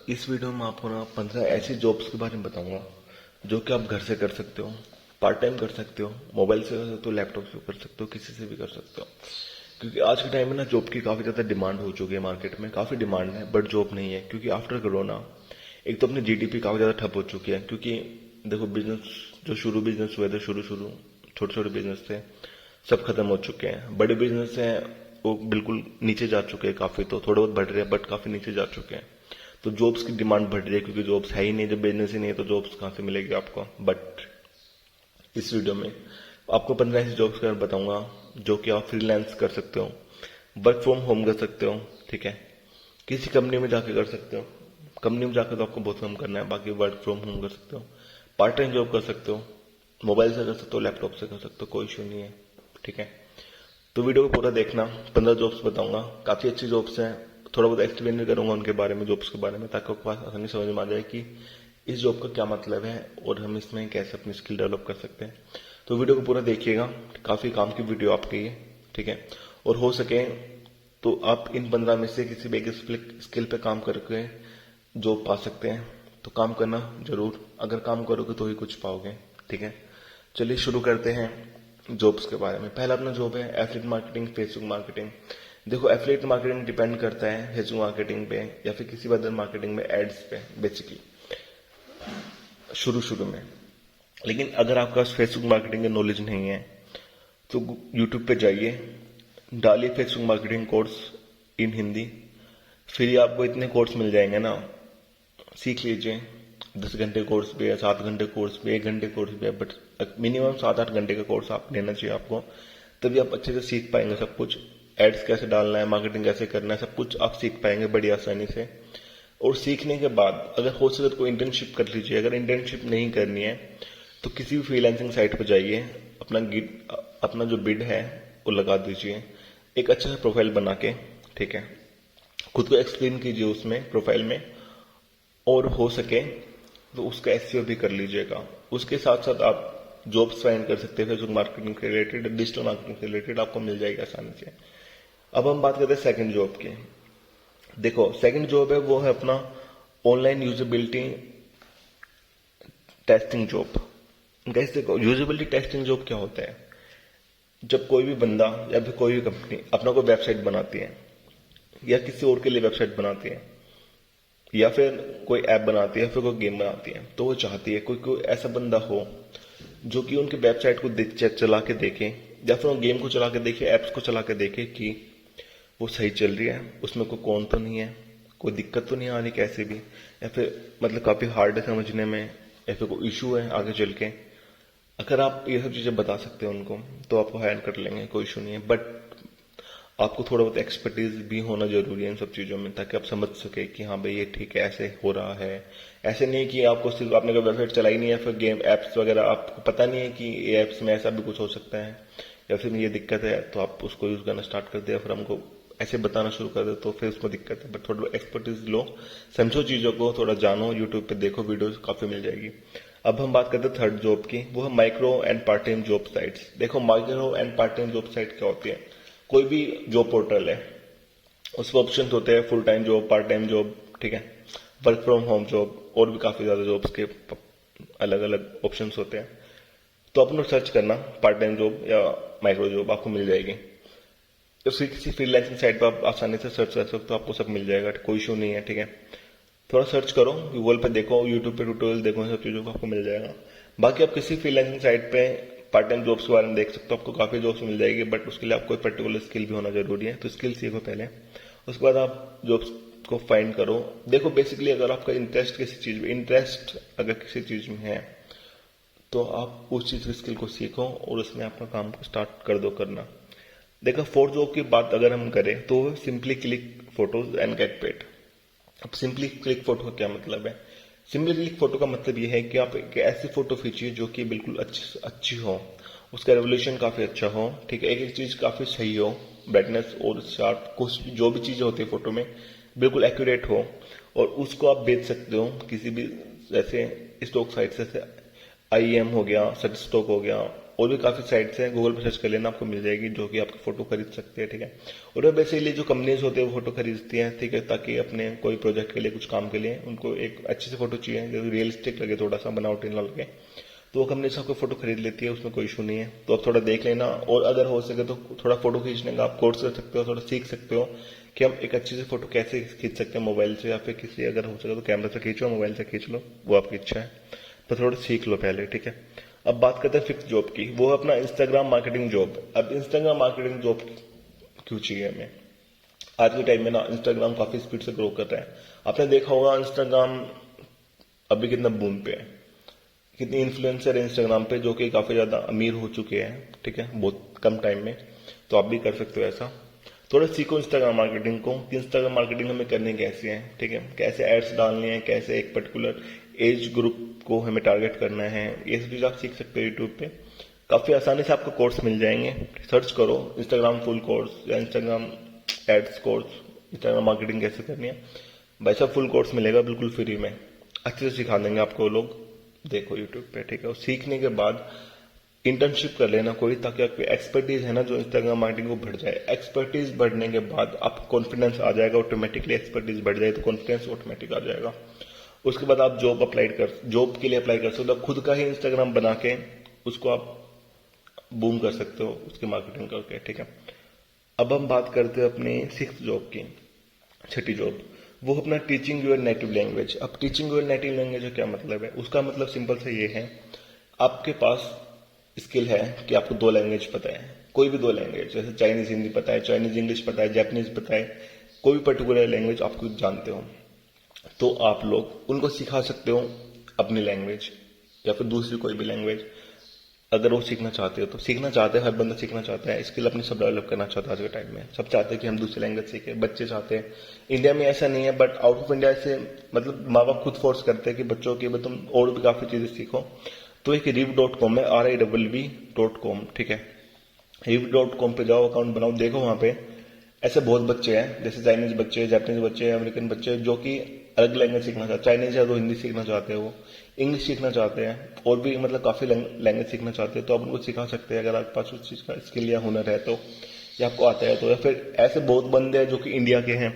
इस वीडियो में आपको ना 15 ऐसी जॉब्स के बारे में बताऊंगा जो कि आप घर से कर सकते हो, पार्ट टाइम कर सकते हो, मोबाइल से कर सकते हो, लैपटॉप से कर सकते हो, किसी से भी कर सकते हो। क्योंकि आज के टाइम में ना जॉब की काफी ज्यादा डिमांड हो चुकी है, मार्केट में काफी डिमांड है बट जॉब नहीं है। क्योंकि आफ्टर कोरोना एक तो अपनी जीडीपी काफी ज्यादा ठप हो चुकी है। क्योंकि देखो बिजनेस जो शुरू बिजनेस हुए थे, शुरू शुरू छोटे छोटे बिजनेस थे, सब खत्म हो चुके हैं। बड़े बिजनेस हैं वो बिल्कुल नीचे जा चुके हैं, काफी तो थोड़े बहुत बढ़ रहे हैं बट काफी नीचे जा चुके हैं। तो जॉब्स की डिमांड बढ़ रही है क्योंकि जॉब्स है ही नहीं, जब बिजनेस ही नहीं है तो जॉब्स कहाँ से मिलेगी आपको। बट इस वीडियो में आपको 15 ऐसी जॉब्स के बारे में बताऊंगा जो कि आप फ्रीलांस कर सकते हो, वर्क फ्रॉम होम कर सकते हो, ठीक है, किसी कंपनी में जाके कर सकते हो। कंपनी में जाकर तो आपको बहुत कम करना है, बाकी वर्क फ्रॉम होम कर सकते हो, पार्ट टाइम जॉब कर सकते हो, मोबाइल से कर सकते हो, लैपटॉप से कर सकते हो, कोई इशू नहीं है, ठीक है। तो वीडियो को पूरा देखना, 15 जॉब्स बताऊंगा, काफी अच्छी जॉब्स हैं। थोड़ा बहुत एक्सप्लेन भी करूंगा उनके बारे में, जॉब्स के बारे में, ताकि आपको आसानी समझ में आ जाए कि इस जॉब का क्या मतलब है और हम इसमें कैसे अपनी स्किल डेवलप कर सकते हैं। तो वीडियो को पूरा देखिएगा, काफी काम की वीडियो आपकी है, ठीक है। और हो सके तो आप इन 15 में से किसी भी एक स्किल पे काम करके जॉब पा सकते हैं। तो काम करना जरूर, अगर काम करोगे तो ही कुछ पाओगे, ठीक है। चलिए शुरू करते हैं जॉब्स के बारे में। पहला अपना जॉब है एफिलिएट मार्केटिंग, फेसबुक मार्केटिंग। देखो एफिलिएट मार्केटिंग डिपेंड करता है फेसबुक मार्केटिंग पे या फिर किसी अदर मार्केटिंग में, एड्स पे बेसिकली शुरू शुरू में। लेकिन अगर आपका फेसबुक मार्केटिंग का नॉलेज नहीं है तो यूट्यूब पे जाइए, डालिए Facebook marketing course in Hindi, फिर ही आपको इतने कोर्स मिल जाएंगे ना, सीख लीजिए। 10 घंटे कोर्स भी है, 7 घंटे कोर्स भी है, 1 घंटे कोर्स भी है, बट मिनिमम 7-8 घंटे का कोर्स आप लेना चाहिए आपको। तभी आप अच्छे से सीख पाएंगे सब कुछ। एड्स कैसे डालना है, मार्केटिंग कैसे करना है, सब कुछ आप सीख पाएंगे बड़ी आसानी से। और सीखने के बाद अगर हो सके तो कोई इंटर्नशिप कर लीजिए। अगर इंटर्नशिप नहीं करनी है तो किसी भी फ्रीलांसिंग साइट पर जाइए, अपना जो बिड है वो लगा दीजिए, एक अच्छा सा प्रोफाइल बना के, ठीक है। खुद को एक्सप्लेन कीजिए उसमें प्रोफाइल में, और हो सके तो उसका एसईओ भी कर लीजिएगा। उसके साथ साथ आप जॉब्स फाइंड कर सकते हैं फेसबुक मार्केटिंग से रिलेटेड, डिजिटल मार्केटिंग से रिलेटेड, आपको मिल जाएगी आसानी से। अब हम बात करते हैं सेकंड जॉब की। देखो सेकंड जॉब है वो है अपना online usability testing job. Guys देखो यूजेबिलिटी टेस्टिंग जॉब क्या होता है, जब कोई भी बंदा या फिर कोई भी कंपनी अपना कोई वेबसाइट बनाती है या किसी और के लिए वेबसाइट बनाती है या फिर कोई ऐप बनाती है या फिर कोई गेम बनाती है, तो वो चाहती है कोई कोई ऐसा बंदा हो जो कि उनकी वेबसाइट को चला के देखे या फिर उन गेम को चला के देखे, एप्स को चला के देखे कि वो सही चल रही है, उसमें कोई कौन तो नहीं है, कोई दिक्कत तो नहीं आ रही कैसे भी, या फिर मतलब काफी हार्ड है समझने में, या फिर कोई इशू है आगे चल के। अगर आप ये सब चीजें बता सकते हो उनको तो आपको हायर कर लेंगे, कोई इशू नहीं है। बट आपको थोड़ा बहुत एक्सपर्टीज भी होना जरूरी है इन सब चीजों में, ताकि आप समझ सके कि हाँ भाई ये ठीक है, ऐसे हो रहा है। ऐसे नहीं कि आपको सिर्फ आपने कोई वेबसाइट चलाई नहीं है फिर गेम एप्स वगैरह आपको पता नहीं है कि ये एप्स में ऐसा भी कुछ हो सकता है या फिर ये दिक्कत है, तो आप उसको यूज करना स्टार्ट कर दिया फिर हमको ऐसे बताना शुरू कर दे तो फिर उसमें दिक्कत है। बट थोड़ा एक्सपर्टीज लो, समझो चीजों को, थोड़ा जानो, यूट्यूब पे देखो, वीडियोस काफी मिल जाएगी। अब हम बात करते हैं थर्ड जॉब की, वो है micro and part time job sites. देखो micro and part time job site क्या होती है, कोई भी जॉब पोर्टल है उसमें ऑप्शन होते हैं full time job, part time job, ठीक है, वर्क फ्रॉम होम जॉब, और भी काफी ज्यादा जॉब्स के अलग अलग ऑप्शंस होते हैं। तो अपने सर्च करना पार्ट टाइम जॉब या माइक्रो जॉब, आपको मिल जाएगी। तो किसी फ्रीलांसिंग साइट पर आप आसानी से सर्च कर सकते हो, आपको सब मिल जाएगा, कोई इशू नहीं है, ठीक है। थोड़ा सर्च करो, गूगल पे देखो, यूट्यूब पे ट्यूटोरियल देखो, सब चीजों को आपको मिल जाएगा। बाकी आप किसी फ्रीलांसिंग साइट पे पार्ट टाइम जॉब्स के बारे में देख सकते हो, आपको काफी जॉब्स मिल जाएगी। बट उसके लिए आपको पर्टिकुलर स्किल भी होना जरूरी है, तो स्किल सीखो पहले, उसके बाद आप जॉब्स को फाइंड करो। देखो बेसिकली अगर आपका इंटरेस्ट किसी चीज में, इंटरेस्ट अगर किसी चीज में है तो आप उस चीज की स्किल को सीखो और उसमें अपना काम को स्टार्ट कर दो करना। देखो फोर्थ जॉब की बात अगर हम करें तो simply click photos and get paid. अब सिंपली क्लिक फोटो का क्या मतलब है, सिंपली क्लिक फोटो का मतलब ये है कि आप एक ऐसी फोटो खींचिए जो कि बिल्कुल अच्छी हो, उसका रेवोल्यूशन काफी अच्छा हो, ठीक है, एक एक चीज काफी सही हो, ब्राइटनेस और शार्प कुछ जो भी चीजें होती है फोटो में बिल्कुल एक्यूरेट हो, और उसको आप बेच सकते हो किसी भी जैसे स्टॉक साइट से, आईएम हो गया, शटरस्टॉक हो गया, और भी काफी साइट्स हैं, गूगल पर सर्च कर लेना, आपको मिल जाएगी, जो कि आपकी फोटो खरीद सकते हैं, ठीक है। और वो बेसिकली जो कंपनीज होती है वो फोटो खरीदती हैं, ठीक है, ताकि अपने कोई प्रोजेक्ट के लिए, कुछ काम के लिए उनको एक अच्छी सी फोटो चाहिए जो रियलिस्टिक लगे, थोड़ा सा बनावटी ना लगे, तो वो कंपनी से आपको फोटो खरीद लेती है, उसमें कोई इशू नहीं है। तो आप थोड़ा देख लेना, और अगर हो सके तो थोड़ा फोटो खींचने का आप कोर्स कर सकते हो, थोड़ा सीख सकते हो कि हम एक अच्छी सी फोटो कैसे खींच सकते हैं मोबाइल से, या फिर किसी अगर हो सके तो कैमरा से खींचो, मोबाइल से खींच लो, वो आपकी इच्छा है, तो थोड़ा सीख लो पहले, ठीक है। अब बात करते हैं फिफ्थ जॉब की, वो है अपना इंस्टाग्राम मार्केटिंग जॉब। अब इंस्टाग्राम मार्केटिंग जॉब क्यों चाहिए हमें? आज के टाइम में ना इंस्टाग्राम काफी स्पीड से ग्रो कर रहा है। आपने देखा होगा इंस्टाग्राम अभी कितना बूम पे है, कितने इन्फ्लुएंसर है इंस्टाग्राम पे जो कि काफी ज्यादा अमीर हो चुके हैं, ठीक है, बहुत कम टाइम में। तो आप भी कर सकते हो ऐसा। थोड़ा सीखो इंस्टाग्राम मार्केटिंग को, कि इंस्टाग्राम मार्केटिंग हमें करनी कैसे है, ठीक है, कैसे एड्स डालनी है, कैसे एक पर्टिकुलर एज ग्रुप को हमें टारगेट करना है, ये सब चीज आप सीख सकते हो यूट्यूब पे। काफी आसानी से आपको कोर्स मिल जाएंगे, सर्च करो इंस्टाग्राम फुल कोर्स या Instagram ads course, Instagram marketing कैसे करनी है, भाई साहब फुल कोर्स मिलेगा बिल्कुल फ्री में, अच्छे से सिखा देंगे आपको वो लोग, देखो यूट्यूब पे, ठीक है। और सीखने के बाद इंटर्नशिप कर लेना कोई, ताकि आपकी एक्सपर्टीज है ना जो इंस्टाग्राम मार्केटिंग को बढ़ जाए। एक्सपर्टीज बढ़ने के बाद आपको कॉन्फिडेंस आ जाएगा ऑटोमेटिकली, एक्सपर्टीज बढ़ जाए तो कॉन्फिडेंस ऑटोमेटिक आ जाएगा। उसके बाद आप जॉब के लिए अप्लाई कर सकते हो, खुद का ही इंस्टाग्राम बना के उसको आप बूम कर सकते हो, उसकी मार्केटिंग करके, ठीक है। अब हम बात करते हैं अपनी सिक्स्थ जॉब की, छठी जॉब, वो अपना टीचिंग योर नेटिव लैंग्वेज। अब टीचिंग योर नेटिव लैंग्वेज का क्या मतलब है? उसका मतलब सिंपल से ये है, आपके पास स्किल है कि आपको दो लैंग्वेज पता है, कोई भी दो लैंग्वेज, जैसे चाइनीज हिंदी पता है, चाइनीज इंग्लिश पता है, जापानीज पता है, कोई भी पर्टिकुलर लैंग्वेज आपको जानते हो, तो आप लोग उनको सिखा सकते हो अपनी लैंग्वेज, या फिर दूसरी कोई भी लैंग्वेज अगर वो सीखना चाहते हो तो। सीखना चाहते हैं, हर बंदा सीखना चाहता है, स्किल अपनी सब डेवलप करना चाहता है आज के टाइम में, सब चाहते हैं कि हम दूसरी लैंग्वेज सीखे, बच्चे चाहते हैं। इंडिया में ऐसा नहीं है, बट आउट ऑफ इंडिया से मतलब माँ बाप खुद फोर्स करते हैं कि बच्चों की तुम और भी काफी चीजें सीखो। तो एक riv.com है, RIVV.com, ठीक है, riv.com पे जाओ, अकाउंट बनाओ, देखो वहां पे ऐसे बहुत बच्चे हैं, जैसे चाइनीज बच्चे, जापानीज बच्चे, अमेरिकन बच्चे, जो कि अलग लैंग्वेज सीखना चाहते हैं, चाइनीज है तो हिंदी सीखना चाहते हैं, वो इंग्लिश सीखना चाहते हैं, और भी मतलब काफी लैंग्वेज सीखना चाहते हैं, तो आप उनको सिखा सकते हैं अगर आपके पास उस चीज का स्किल या हुनर है तो, या आपको आता है तो। या फिर ऐसे बहुत बंदे हैं जो कि इंडिया के हैं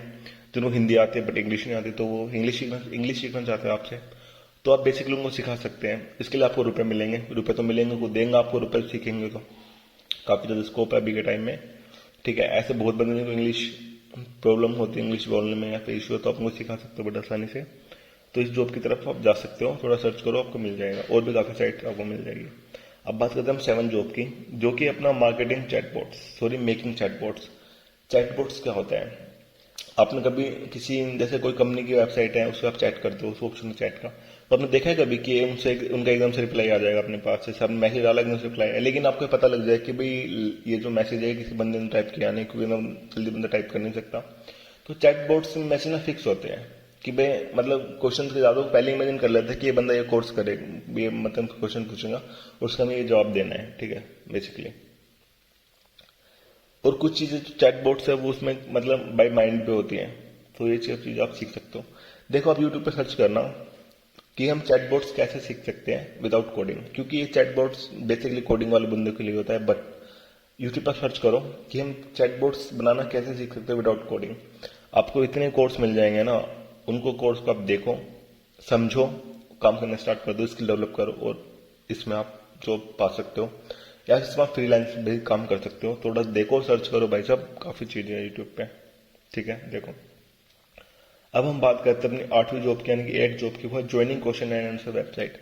जिनको हिंदी आती है बट इंग्लिश नहीं आती, तो वो इंग्लिश सीखना चाहते हैं आपसे, तो आप बेसिकली उनको सिखा सकते हैं। इसके लिए आपको रुपए मिलेंगे, रुपए तो मिलेंगे, को देंगे आपको रुपए, सीखेंगे तो काफी ज्यादा स्कोप है अभी के टाइम में, ठीक है। ऐसे बहुत बंदे जिनको इंग्लिश प्रॉब्लम होती है, इंग्लिश बोलने में या फिर इशू है, तो आप उनको सिखा सकते हो बड़ी आसानी से। तो इस जॉब की तरफ आप जा सकते हो, थोड़ा सर्च करो आपको मिल जाएगा, और भी काफी साइट आपको मिल जाएगी। अब बात करते हैं हम सेवन जॉब की, जो कि अपना marketing chatbots, sorry making chatbots. Chatbots क्या होता है? आपने कभी किसी, जैसे कोई कंपनी की वेबसाइट है, उसको आप चैट करते हो, उस ऑप्शन चैट का, तो आपने देखा है कभी कि उनसे उनका एकदम से रिप्लाई आ जाएगा अपने पास, जैसे आपने मैसेज डाला एकदम से रिप्लाई है, लेकिन आपको पता लग जाए कि भाई ये जो मैसेज है किसी बंदे ने टाइप किया नहीं, क्योंकि ना जल्दी बंदा टाइप कर नहीं सकता। तो चैटबॉट्स में मैसेज ना फिक्स होते हैं कि भाई मतलब क्वेश्चन के ज्यादा पहले इमेजिन कर लेते हैं कि ये बंदा ये कोर्स करे, ये मतलब क्वेश्चन पूछेगा और उसका हमें ये जवाब देना है, ठीक है, बेसिकली। और कुछ चीजें जो चैटबॉट्स है वो उसमें मतलब बाय माइंड पे होती हैं, तो ये चीज आप सीख सकते हो। देखो आप यूट्यूब पे सर्च करना कि हम चैटबॉट्स कैसे सीख सकते हैं विदाउट कोडिंग, क्योंकि ये चैटबॉट्स बेसिकली कोडिंग वाले बंदे के लिए होता है, बट यूट्यूब पर सर्च करो कि हम चैटबॉट्स बनाना कैसे सीख सकते हैं विदाउट कोडिंग। आपको इतने कोर्स मिल जाएंगे ना, उनको कोर्स को आप देखो, समझो, काम करना स्टार्ट कर दो, स्किल डेवलप करो, और इसमें आप जॉब पा सकते हो, या इसमें आप फ्रीलांस भी काम कर सकते हो। थोड़ा देखो, सर्च करो भाई साहब, काफी चीजें है यूट्यूब पे, ठीक है, देखो। अब हम बात करते हैं अपनी आठवीं जॉब की, यानी कि एट जॉब की, वो joining question and answer website.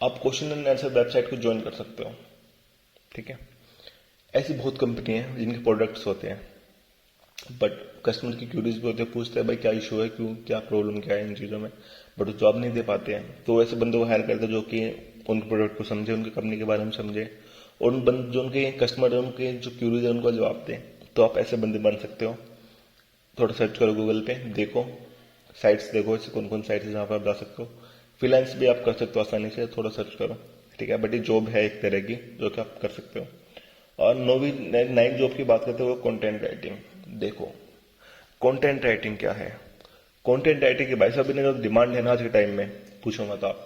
आप क्वेश्चन एंड आंसर वेबसाइट को ज्वाइन कर सकते हो, ठीक है। ऐसी बहुत कंपनी है जिनके प्रोडक्ट्स होते हैं, बट कस्टमर की क्यूरीज भी होते हैं, पूछते हैं भाई क्या इशू है, क्यों, क्या प्रॉब्लम क्या है इन चीजों में, बट वो जॉब नहीं दे पाते हैं। तो ऐसे बंदे को हायर करते हैं जो कि उनके प्रोडक्ट को समझे, उनकी कंपनी के बारे में समझे, और उन बंद जो उनके कस्टमर है, उनके जो क्यूरीज है उनको जवाब दें। तो आप ऐसे बंदे बन सकते हो। थोड़ा सर्च करो गूगल पे, देखो साइट्स, देखो ऐसे कौन कौन साइट्स है जहाँ पर आप जा सकते हो। फ्रीलांस भी आप कर सकते हो आसानी से, थोड़ा सर्च करो, ठीक है। बट ये जॉब है एक तरह की जो कि आप कर सकते हो। और नौवीं नाइन्थ जॉब की बात करते हो, कंटेंट राइटिंग। देखो कंटेंट राइटिंग क्या है? कंटेंट राइटिंग की भाई साहब ने जो डिमांड है ना आज के टाइम में, पूछो मत आप,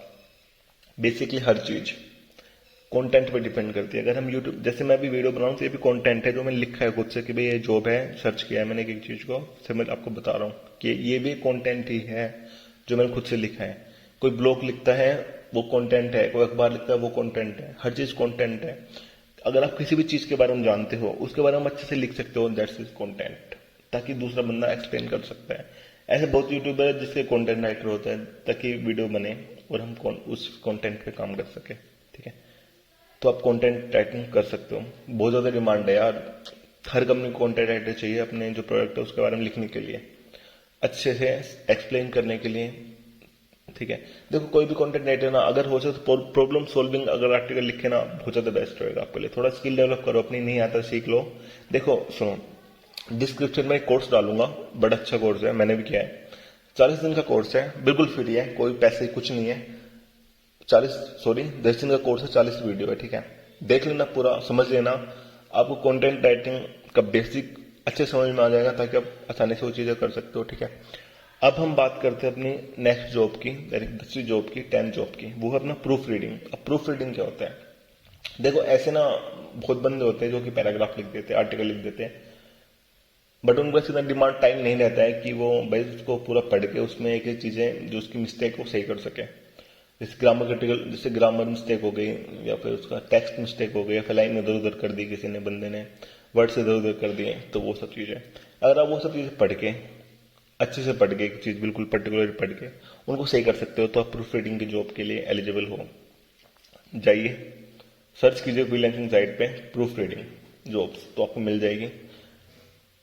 बेसिकली हर चीज कंटेंट पे डिपेंड करती है। अगर हम यूट्यूब, जैसे मैं अभी वीडियो बनाऊं तो ये भी कंटेंट है जो मैंने लिखा है खुद से कि भाई ये जॉब है, सर्च किया है मैंने एक चीज को, फिर मैं आपको बता रहा हूँ कि ये भी कंटेंट ही है जो मैंने खुद से लिखा है। कोई ब्लॉग लिखता है वो कंटेंट है, कोई अखबार लिखता है वो कंटेंट है, हर चीज कंटेंट है। अगर आप किसी भी चीज के बारे में जानते हो उसके बारे में अच्छे से लिख सकते हो, दैट्स इज कंटेंट, ताकि दूसरा बंदा एक्सप्लेन कर सकता है। ऐसे बहुत यूट्यूबर है जिसके कंटेंट राइटर होता है ताकि वीडियो बने और हम उस कंटेंट पे काम कर सके, ठीक है। तो आप कंटेंट राइटिंग कर सकते हो, बहुत ज्यादा डिमांड है यार, हर कंपनी को कंटेंट राइटर चाहिए अपने जो प्रोडक्ट है उसके बारे में लिखने के लिए, अच्छे से एक्सप्लेन करने के लिए, ठीक है। देखो कोई भी कंटेंट राइटर ना, अगर हो सके तो प्रॉब्लम सॉल्विंग अगर आर्टिकल लिखे ना, बहुत ज्यादा बेस्ट रहेगा आपके लिए। थोड़ा स्किल डेवलप करो अपनी, नहीं आता सीख लो। देखो सुनो, डिस्क्रिप्शन में एक कोर्स डालूंगा, बड़ा अच्छा कोर्स है, मैंने भी किया है, 40 दिन का कोर्स है, बिल्कुल फ्री है, कोई पैसे कुछ नहीं है। 10 दिन का कोर्स है, 40 वीडियो है, ठीक है। देख लेना पूरा, समझ लेना, आपको कंटेंट राइटिंग का बेसिक अच्छे समझ में आ जाएगा, ताकि आप आसानी से वो चीजें कर सकते हो, ठीक है। अब हम बात करते हैं अपनी नेक्स्ट जॉब की, 10वीं जॉब की, 10th जॉब की, वो है अपना प्रूफ रीडिंग। अब प्रूफ रीडिंग क्या होता है? देखो ऐसे ना बहुत बंदे होते हैं जो कि पैराग्राफ लिख देते हैं, आर्टिकल लिख देते हैं, बट उनको इतना डिमांड टाइम नहीं रहता है कि वो भाई उसको पूरा पढ़ के उसमें एक एक चीजें जो उसकी मिस्टेक को सही कर सके। जैसे ग्रामर जैसे ग्रामर मिस्टेक हो गई, या फिर उसका टेक्स्ट मिस्टेक हो गई, या फिर लाइन इधर उधर कर दी किसी ने, बंदे ने वर्ड्स इधर उधर कर दिए, तो वो सब चीजें अगर आप वो सब चीजें पढ़ के अच्छे से पढ़ के एक चीज बिल्कुल पर्टिकुलर पढ़ के उनको सही कर सकते हो, तो आप प्रूफ रीडिंग की जॉब के लिए एलिजिबल हो। जाइए सर्च कीजिए फ्रीलांसिंग साइट पे प्रूफ रीडिंग जॉब्स, तो आपको मिल जाएगी।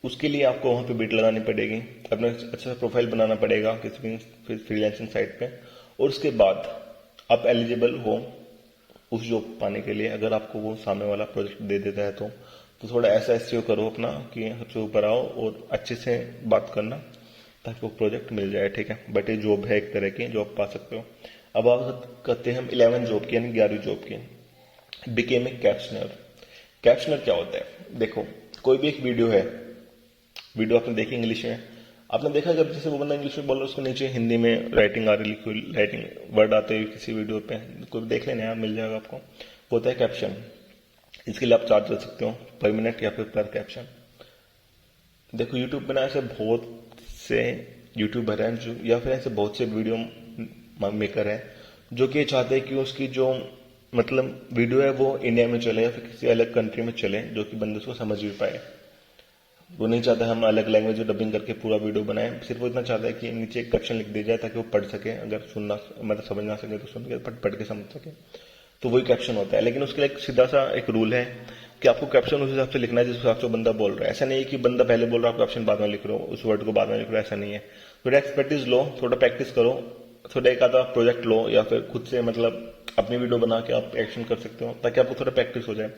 उसके लिए आपको वहां पे बिट लगानी पड़ेगी, अपना अच्छा प्रोफाइल बनाना पड़ेगा किसी भी फ्रीलांसिंग साइट पे, और उसके बाद आप एलिजिबल हो उस जॉब पाने के लिए। अगर आपको वो सामने वाला प्रोजेक्ट दे देता है तो थोड़ा ऐसा एसईओ करो अपना कि सबसे ऊपर आओ और अच्छे से बात करना ताकि वो प्रोजेक्ट मिल जाए, ठीक है। बट ये जॉब है एक तरह की, जॉब पा सकते हो। अब आप करते हैं हम 11 जॉब की, यानी 11वीं जॉब की, बिकेम ए कैप्शनर। कैप्शनर क्या होता है? देखो कोई भी एक वीडियो है, वीडियो आपने देखी इंग्लिश में, आपने देखा जब जैसे वो बंदा इंग्लिश में बोल रहा है उसको नीचे हिंदी में राइटिंग आ रही, लिखी राइटिंग वर्ड आते हैं किसी वीडियो पे, कोई देख लेना यार, मिल जाएगा आपको, वो होता है कैप्शन। इसके लिए आप चार्ज कर सकते हो पर मिनट या फिर पर कैप्शन। देखो यूट्यूब पे ना ऐसे बहुत से यूट्यूबर हैं जो, या फिर ऐसे बहुत से वीडियो मेकर हैं जो कि चाहते हैं कि उसकी जो मतलब वीडियो है वो इंडिया में चले या फिर किसी अलग कंट्री में चले, जो कि बंदे उसको समझ भी पाए। वो नहीं चाहता हम अलग लैंग्वेज में डबिंग करके पूरा वीडियो बनाएं, सिर्फ वो इतना चाहता है कि नीचे एक कैप्शन लिख दिया जाए ताकि वो पढ़ सके, अगर सुनना मतलब समझ ना सके तो सुन के पढ़ के समझ सके, तो वही कैप्शन होता है। लेकिन उसके लिए एक सीधा सा एक रूल है कि आपको कैप्शन उस हिसाब से लिखना है जिस हिसाब से बंदा बोल रहा है। ऐसा नहीं है कि बंदा पहले बोल रहा है, कैप्शन बाद में लिख रहे हो, उस वर्ड को बाद में लिख रहे हो, ऐसा नहीं है। थोड़ा एक्सपर्टीज लो, थोड़ा प्रैक्टिस करो, थोड़ा एक आधा प्रोजेक्ट लो, या फिर खुद से मतलब अपनी वीडियो बना के आप एक्शन कर सकते हो ताकि आपको थोड़ा प्रैक्टिस हो जाए।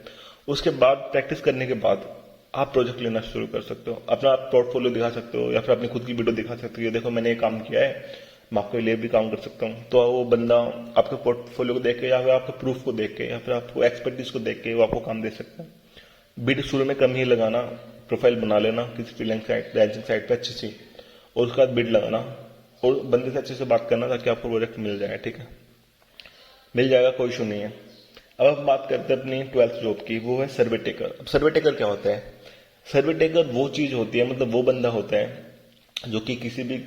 उसके बाद प्रैक्टिस करने के बाद आप प्रोजेक्ट लेना शुरू कर सकते हो, अपना पोर्टफोलियो दिखा सकते हो, या फिर अपनी खुद की वीडियो दिखा सकते हो, देखो मैंने ये काम किया है, मैं आपके लिए भी काम कर सकता हूँ। तो वो बंदा आपके पोर्टफोलियो को देख के, या फिर आपके प्रूफ को देख के, या फिर आपको एक्सपर्टीज को देख के वो आपको काम दे सकता है। बिड शुरू में कम ही लगाना, प्रोफाइल बना लेना किसी फ्रीलांसिंग साइट पे अच्छी सी, और उसके बाद बिड लगाना और बंदे से अच्छे से बात करना ताकि आपको प्रोजेक्ट मिल जाए, ठीक है। मिल जाएगा, कोई इशू नहीं है। अब हम बात करते हैं अपनी 12th जॉब की, वो है सर्वे टेकर। अब सर्वे टेकर क्या होता है? सर्वे टेकर वो चीज होती है, मतलब वो बंदा होता है जो कि किसी भी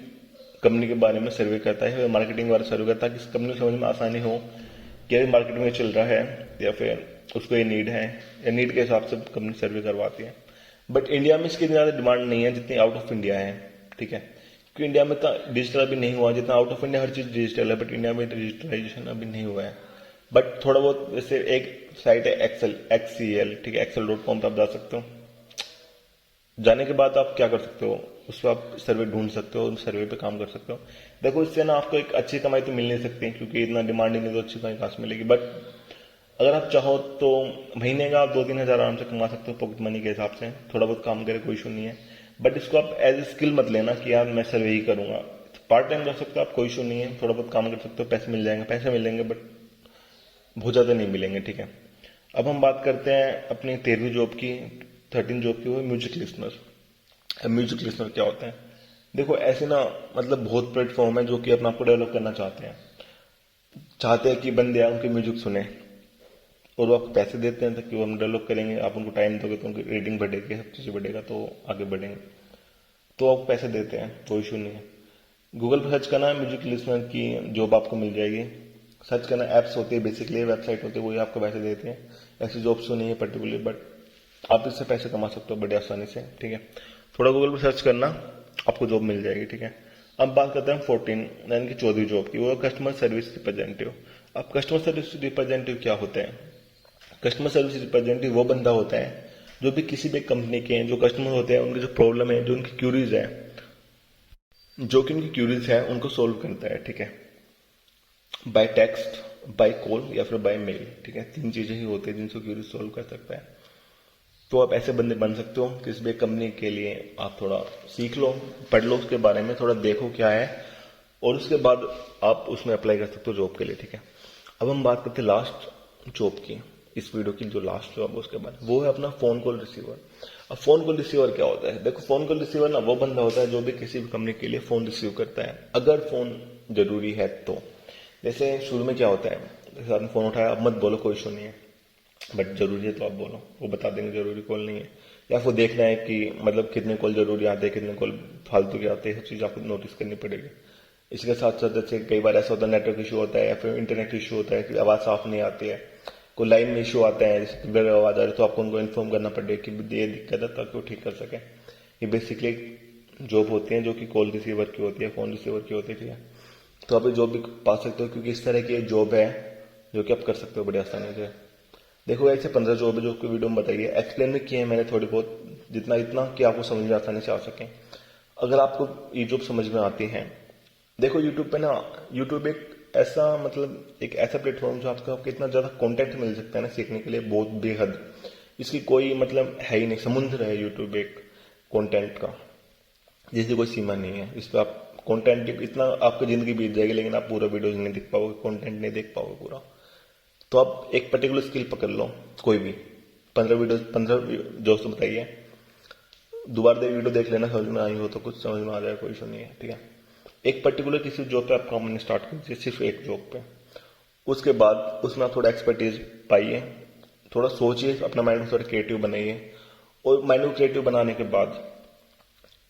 कंपनी के बारे में सर्वे करता है, मार्केटिंग वाला सर्वे करता है कि इस कंपनी को समझ में आसानी हो कि अभी मार्केट में चल रहा है, या फिर उसको ये नीड है, या नीड के हिसाब से कंपनी सर्वे करवाती है। बट इंडिया में इसकी ज्यादा डिमांड नहीं है जितनी आउट ऑफ इंडिया है, ठीक है। क्योंकि इंडिया में तो डिजिटल अभी नहीं हुआ जितना आउट ऑफ इंडिया हर चीज डिजिटल है, बट इंडिया में डिजिटलाइजेशन अभी नहीं हुआ है। बट थोड़ा बहुत, जैसे एक साइट है एक्ससीएल, ठीक है, excel.com पे आप जा सकते हो। जाने के बाद आप क्या कर सकते हो, उस पर आप सर्वे ढूंढ सकते हो, उस सर्वे पे काम कर सकते हो। देखो इससे ना आपको एक अच्छी कमाई तो मिल नहीं सकती क्योंकि इतना डिमांड ही नहीं, तो अच्छी कमाई कहां से मिलेगी। बट अगर आप चाहो तो महीने का आप 2-3 हजार आराम से कमा सकते हो पॉकेट मनी के हिसाब से, थोड़ा बहुत काम करे कोई इशू नहीं है। बट इसको आप एज ए स्किल मत लेना कि यार मैं सर्वे ही करूंगा। पार्ट टाइम कर सकते हो आप, कोई इशू नहीं है, थोड़ा बहुत काम कर सकते हो, पैसे मिल जाएंगे बट बहुत ज्यादा नहीं मिलेंगे, ठीक है। अब हम बात करते हैं अपनी 13वीं जॉब की, 13 जॉब की, वो म्यूजिक लिसनर। अब म्यूजिक लिसनर क्या होता है? देखो ऐसे ना मतलब बहुत प्लेटफॉर्म है जो कि अपना आपको डेवलप करना चाहते हैं कि बंदे उनके म्यूजिक सुने। और वो आपको पैसे देते हैं ताकि वो हम डेवलप करेंगे, आप उनको टाइम दोगे तो उनकी रेटिंग बढ़ेगी, सब चीज़ बढ़ेगा तो आगे बढ़ेंगे, तो आपको पैसे देते हैं, कोई इशू नहीं है। गूगल पर सर्च करना है म्यूजिक लिसनर की जॉब आपको मिल जाएगी। सर्च करना, ऐप्स होती है बेसिकली, वेबसाइट होती है, वही आपको पैसे देते हैं। ऐसी जॉब्स तो नहीं है पर्टिकुलरली, बट आप इससे पैसे कमा सकते हो बड़ी आसानी से, ठीक है। थोड़ा गूगल पर सर्च करना, आपको जॉब मिल जाएगी, ठीक है। अब बात करते हैं 14 यानी कि 14वीं जॉब की, वो कस्टमर सर्विस रिप्रेजेंटेटिव। अब कस्टमर सर्विस रिप्रेजेंटेटिव क्या होता है? कस्टमर सर्विस रिप्रेजेंटेटिव वो बंदा होता है जो भी किसी भी कंपनी के जो कस्टमर होते हैं, उनकी जो प्रॉब्लम है, जो उनकी क्यूरीज है, उनको सोल्व करता है, ठीक है। बाय टेक्स्ट, बाय कॉल या फिर बाय मेल, ठीक है। 3 चीजें ही होती है जिनसे क्यूरीज सोल्व कर सकता है। तो आप ऐसे बंदे बन सकते हो। किसी भी कंपनी के लिए आप थोड़ा सीख लो, पढ़ लो उसके बारे में, थोड़ा देखो क्या है, और उसके बाद आप उसमें अप्लाई कर सकते हो जॉब के लिए, ठीक है। अब हम बात करते हैं लास्ट जॉब की, इस वीडियो की जो लास्ट जॉब है उसके बाद, वो है अपना फोन कॉल रिसीवर। अब फोन कॉल रिसीवर क्या होता है? देखो, फोन कॉल रिसीवर ना वो बंदा होता है जो भी किसी भी कंपनी के लिए फोन रिसीव करता है, अगर फोन जरूरी है तो। जैसे शुरू में क्या होता है, जैसे आपने फोन उठाया, अब मत बोलो कोई इशू नहीं है, बट जरूरी है तो आप बोलो, वो बता देंगे जरूरी कॉल नहीं है। या फिर देखना है कि मतलब कितने कॉल जरूरी आते हैं, कितने कॉल फालतू के आते हैं, सब चीज आपको नोटिस करनी पड़ेगी। इसके साथ साथ जैसे कई बार ऐसा होता है नेटवर्क इशू होता है या फिर इंटरनेट इशू होता है कि आवाज साफ नहीं आती है, कोई लाइन में इशू आता है, जैसे क्लियर आवाज आ रही है, तो आपको उनको इन्फॉर्म करना पड़ेगा कि ये दिक्कत है, ताकि वो ठीक कर सके। ये बेसिकली जॉब होती है जो कि कॉल रिसीवर की होती है, फोन रिसीवर की होती है, ठीक है। तो आप ये जॉब भी पा सकते हो, क्योंकि इस तरह की जॉब है जो कि आप कर सकते हो बड़ी आसानी से। देखो, ऐसे 15 जॉब है जो आपको वीडियो में बताइए, एक्सप्लेन भी किए हैं मैंने थोड़ी बहुत, जितना इतना कि आपको समझ में आसानी से आ सके। अगर आपको ये जॉब समझ में आती है, देखो यूट्यूब पे ना, यूट्यूब एक ऐसा मतलब एक ऐसा प्लेटफॉर्म जो आपको इतना ज्यादा कंटेंट मिल सकता है ना सीखने के लिए, बहुत बेहद, इसकी कोई मतलब है ही नहीं, समुद्र है यूट्यूब एक कंटेंट का, जिसकी कोई सीमा नहीं है। इस पर आप कंटेंट इतना आपकी जिंदगी बीत जाएगी, लेकिन आप पूरा वीडियो नहीं देख पाओगे, कंटेंट नहीं देख पाओगे पूरा। तो आप एक पर्टिकुलर स्किल पकड़ लो, कोई भी 15 दोस्त बताइए, दोबारा देख वीडियो देख लेना, समझ में आई हो तो कुछ समझ में आ जाए, कोई इशू नहीं है, ठीक है। एक पर्टिकुलर किसी जॉब पे आप काम करने स्टार्ट कीजिए, सिर्फ एक जॉब पे। उसके बाद उसमें आप थोड़ा एक्सपर्टीज पाइए, थोड़ा सोचिए, अपना माइंड को थोड़ा क्रिएटिव बनाइए, और माइंड को क्रिएटिव बनाने के बाद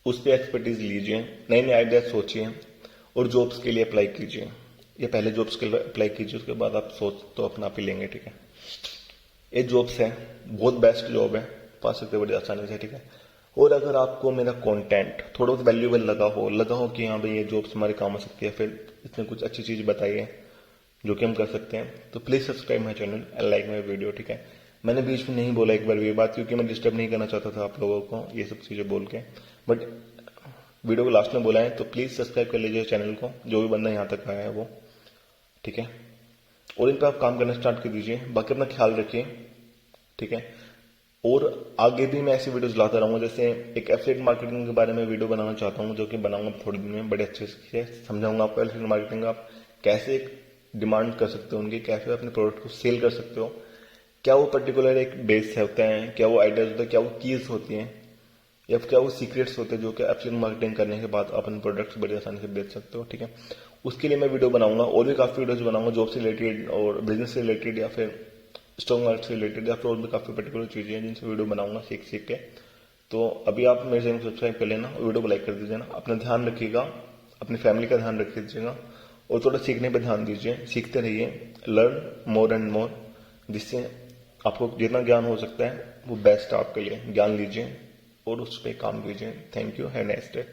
उस पर एक्सपर्टीज लीजिए, नए नए आइडियाज सोचिए, और जॉब्स के लिए अप्लाई कीजिए। ये पहले जॉब्स के लिए अप्लाई कीजिए, उसके बाद आप सोच तो अपना आप ही लेंगे, ठीक है। ये जॉब्स है, बहुत बेस्ट जॉब है, पा सकते बड़ी आसानी से, ठीक है। और अगर आपको मेरा कंटेंट थोड़ा बहुत वैल्यूएबल लगा हो कि हाँ भाई ये जॉब्स हमारे काम आ सकती है, फिर इसमें कुछ अच्छी चीज बताइए जो कि हम कर सकते हैं, तो please subscribe my channel and like my video, ठीक है। मैंने बीच में नहीं बोला एक बार भी ये बात, क्योंकि मैं डिस्टर्ब नहीं करना चाहता था आप लोगों को ये सब चीजें बोल के, बट वीडियो को लास्ट में बोला है, तो प्लीज सब्सक्राइब कर लीजिए चैनल को, जो भी बंदा यहाँ तक आया है वो, ठीक है। और इन पर आप काम करना स्टार्ट कर दीजिए, बाकी अपना ख्याल रखिए, ठीक है। और आगे भी मैं ऐसी वीडियोस लाता रहूंगा, जैसे एक एफिलिएट मार्केटिंग के बारे में वीडियो बनाना चाहता हूँ, जो कि बनाऊंगा थोड़े दिन में, बड़े अच्छे से समझाऊंगा आपको एफिलिएट मार्केटिंग आप कैसे डिमांड कर सकते हो उनकी, कैसे अपने प्रोडक्ट को सेल कर सकते हो, क्या वो पर्टिकुलर एक बेस होता है, क्या वो आइडियाज होता है, क्या वो कीज होती हैं, या फिर क्या वो सीक्रेट्स होते हैं जो कि एफिलिएट मार्केटिंग करने के बाद अपने प्रोडक्ट्स बड़ी आसानी से बेच सकते हो, ठीक है। उसके लिए मैं वीडियो बनाऊंगा, और भी काफी वीडियोस बनाऊंगा जॉब से रिलेटेड और बिजनेस से रिलेटेड, या फिर स्टॉक मार्केट से रिलेटेड, या फिर और भी काफी पर्टिकुलर चीजें हैं जिनसे वीडियो बनाऊंगा सीख के। तो अभी आप मेरे चैनल को सब्सक्राइब कर लेना और वीडियो को लाइक कर दीजिए ना। अपना ध्यान रखिएगा, अपनी फैमिली का ध्यान रख दीजिएगा, और थोड़ा सीखने पर ध्यान दीजिए, सीखते रहिए, लर्न मोर एंड मोर, जिससे आपको जितना ज्ञान हो सकता है वो बेस्ट आपके लिए, ज्ञान लीजिए और उस पर काम कीजिए। Thank you, have a nice day.